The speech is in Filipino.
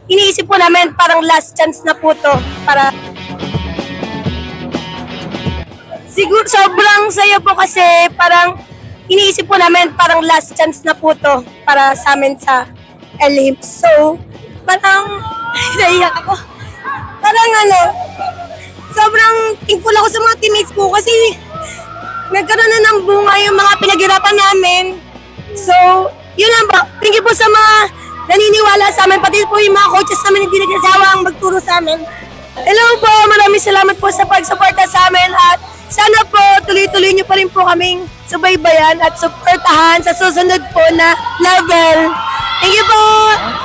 iniisip po namin parang last chance na po to para siguro sobrang saya po kasi parang iniisip po namin parang last chance na po to para sa amin sa LHIM. So, parang naiyak ako. Parang sobrang thankful ako sa mga teammates ko kasi nagkaroon na ng bunga yung mga pinaghirapan namin. So, yun lang po. Thank you po sa mga naniniwala sa amin, pati po yung mga coaches namin hindi nagsasawang magturo sa amin. Hello po, maraming salamat po sa pag-suporta sa amin at sana po tuloy-tuloy niyo pa rin po kaming subaybayan at suportahan sa susunod po na level. Thank you po!